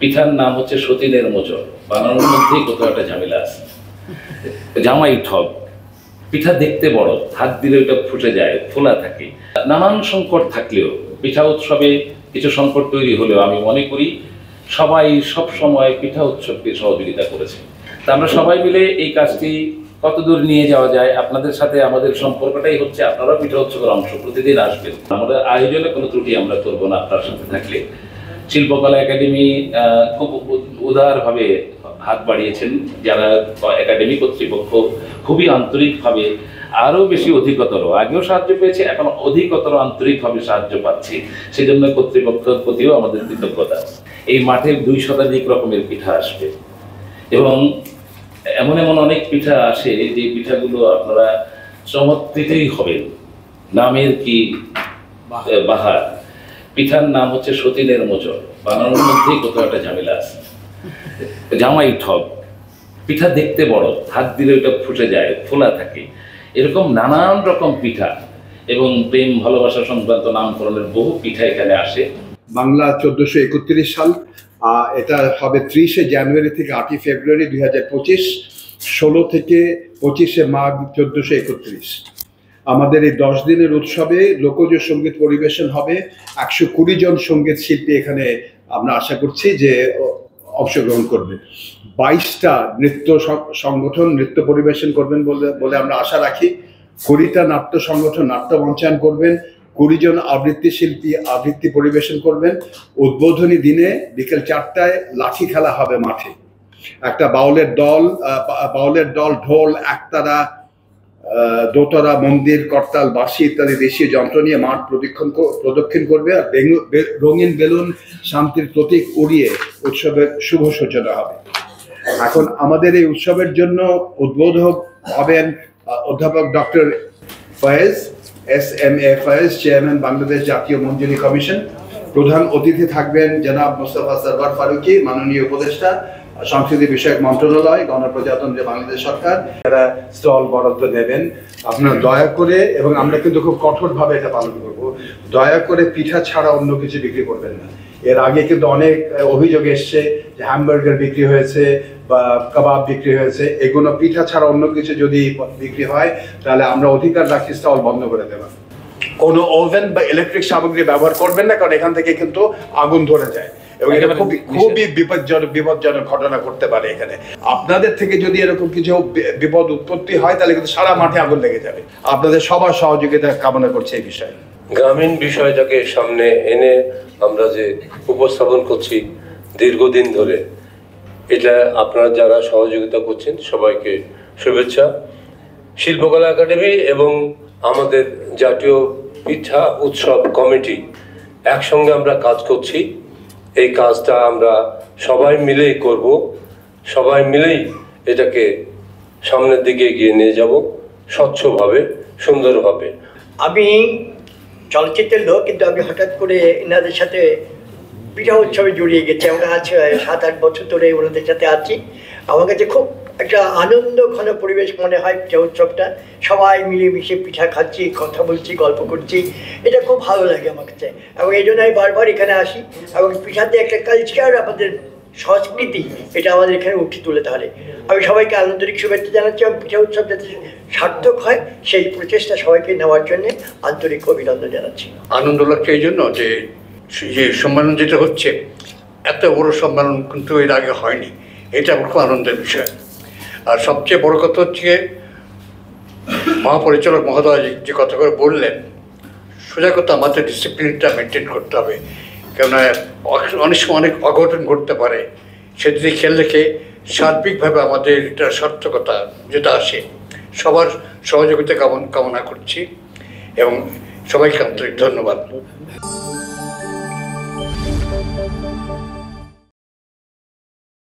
পিঠার নাম হচ্ছে সতীনের মোচর, বানানোর মধ্যেই কোথাও একটা ঝামেলা আছে। জামাই ঠক, পিঠা দেখতে বড়, হাত দিলে ওটা ফুটে যায়, ফোলা থাকে। নানান সংকট থাকলেও পিঠা উৎসবে কিছু সংকট তৈরি হলেও আমি মনে করি সবাই সব সময় পিঠা উৎসবকে সহযোগিতা করেছে। তা আমরা সবাই মিলে এই কাজটি কতদূর নিয়ে যাওয়া যায়, আপনাদের সাথে আমাদের সম্পর্কটাই হচ্ছে আপনারা পিঠা উৎসবের অংশ, প্রতিদিন আসবেন। আমাদের আয়োজনে কোনো ত্রুটি আমরা করবো না আপনার সাথে থাকলে। শিল্পকলা একাডেমি খুব উদারভাবে হাত বাড়িয়েছেন, যারা একাডেমি কর্তৃপক্ষ খুবই আন্তরিকভাবে, আরও বেশি অধিকতর, আগেও সাহায্য পেয়েছে, এখন অধিকতর আন্তরিকভাবে সাহায্য পাচ্ছি, সেজন্য কর্তৃপক্ষের প্রতিও আমাদের কৃতজ্ঞতা। এই মাঠের 2 শতাধিক রকমের পিঠা আসবে এবং এমন এমন অনেক পিঠা আসে যে পিঠাগুলো আপনারা চমৎকৃতই হবেন। নামের কি বাহার। পিঠার নাম হচ্ছে সতীনের মোচর, বানানোর মধ্যেই কোথাও একটা ঝামেলা আছে। জামাই ঠক, পিঠা দেখতে বড়, হাত দিলে ওটা ফুটে যায়, ফোলা থাকে। এরকম নানান রকম পিঠা এবং প্রেম ভালোবাসা সংক্রান্ত নামকরণের বহু পিঠা এখানে আসে। বাংলা 1431 সাল, এটা হবে 30শে জানুয়ারি থেকে 8ই ফেব্রুয়ারি 2025, 16 থেকে 25শে মাঘ 1431। আমাদের এই 10 দিনের উৎসবে লোকজ সঙ্গীত পরিবেশন হবে। 120 জন সঙ্গীত শিল্পী এখানে আমরা আশা করছি যে অংশগ্রহণ করবে। 22টা নৃত্য সংগঠন নৃত্য পরিবেশন করবেন বলে আমরা আশা রাখি। 20টা নাট্য সংগঠন নাট্য মঞ্চায়ন করবেন। 20 জন আবৃত্তি শিল্পী আবৃত্তি পরিবেশন করবেন। উদ্বোধনী দিনে বিকেল 4টায় লাঠি খেলা হবে মাঠে। একটা বাউলের দল ঢোল, একতারা, দোতারা, মন্দির, করতাল, বাঁশি ইত্যাদি দেশীয় যন্ত্র নিয়ে মাঠ প্রদক্ষিণ করবে। আর রঙিন বেলুন, শান্তির প্রতীক উড়িয়ে উৎসবের শুভ সূচনা হবে। এখন আমাদের এই উৎসবের জন্য উদ্বোধক হবেন অধ্যাপক doctor Foyez, SMA Foyez, chairman Bangladesh জাতীয় মঞ্জুরি কমিশন। প্রধান অতিথি থাকবেন জনাব মোস্তফা সরওয়ার ফারুকী, মাননীয় উপদেষ্টা, সংসদীয় বিষয়ক মন্ত্রণালয়, গণপ্রজাতন্ত্রী বাংলাদেশ সরকার। যারা স্টল বরাদ্দ নেবেন, আপনারা দয়া করে, এবং আমরা কিন্তু খুব কঠোরভাবে এটা পালন করব, দয়া করে পিঠা ছাড়া অন্য কিছু বিক্রি করবেন না। এর আগে কিন্তু অনেক অভিযোগ এসছে যে হ্যামবার্গার বিক্রি হয়েছে বা কাবাব বিক্রি হয়েছে। এগুলো পিঠা ছাড়া অন্য কিছু যদি বিক্রি হয় তাহলে আমরা অধিকার রাখি স্টল বন্ধ করে দেওয়া। কোনো ওভেন বা ইলেকট্রিক সামগ্রী ব্যবহার করবেন না, কারণ এখান থেকে কিন্তু আগুন ধরে যায় এবং এটা খুবই বিপজ্জনক ঘটনা ঘটতে পারে এখানে। আপনাদের থেকে যদি এরকম কিছু বিপদ উৎপত্তি হয় তাহলে কিন্তু সারা মাঠে আগুন লেগে যাবে। আপনাদের সবার সহযোগিতা কামনা করছে এই বিষয়ে। গ্রামীণ বিষয়টাকে সামনে এনে আমরা যে উপস্থাপন করছি দীর্ঘদিন ধরে, এটা আপনারা যারা সহযোগিতা করছেন সবাইকে শুভেচ্ছা। শিল্পকলা একাডেমি এবং আমাদের জাতীয় পিঠা উৎসব কমিটি একসঙ্গে আমরা কাজ করছি। এই কাজটা আমরা সবাই মিলেই করব, সবাই মিলেই এটাকে সামনের দিকে এগিয়ে নিয়ে যাব স্বচ্ছভাবে, সুন্দরভাবে। আমি চলচ্চিত্রের লোক, কিন্তু আমি হঠাৎ করে এনাদের সাথে পিঠা উৎসবে জড়িয়ে গেছি। আমরা আছি 7-8 বছর ধরে ওনাদের সাথে আছি। আমার কাছে খুব একটা আনন্দ ঘন পরিবেশ মনে হয় পিঠা উৎসবটা। সবাই মিলেমিশে পিঠা খাচ্ছি, কথা বলছি, গল্প করছি, এটা খুব ভালো লাগে আমার কাছে। এবং এই জন্য আমি বারবার এখানে আসি। এবং পিঠাতে একটা কালচার, আমাদের সংস্কৃতি, এটা আমাদের এখানে উঠে তুলে ধরে। আমি সবাইকে আন্তরিক শুভেচ্ছা জানাচ্ছি এবং পিঠা উৎসব যাতে সার্থক হয় সেই প্রচেষ্টা সবাইকে নেওয়ার জন্য আন্তরিক অভিনন্দন জানাচ্ছি। আনন্দ লাগছে এই জন্য যে সম্মেলন যেটা হচ্ছে, এত বড় সম্মেলন কিন্তু এর আগে হয়নি, এটা আমার খুব আনন্দের বিষয়। আর সবচেয়ে বড় কথা হচ্ছে মহাপরিচালক মহোদয় যে কথা করে বললেন, সোজা কথা আমাদের ডিসিপ্লিনটা মেনটেন করতে হবে, কেননা অনেক সময় অনেক অঘটন ঘটতে পারে। সেদিকে খেয়াল রেখে সার্বিকভাবে আমাদের এটা সার্থকতা যেটা আসে, সবার সহযোগিতা কামনা করছি এবং সবাইকে আন্তরিক ধন্যবাদ।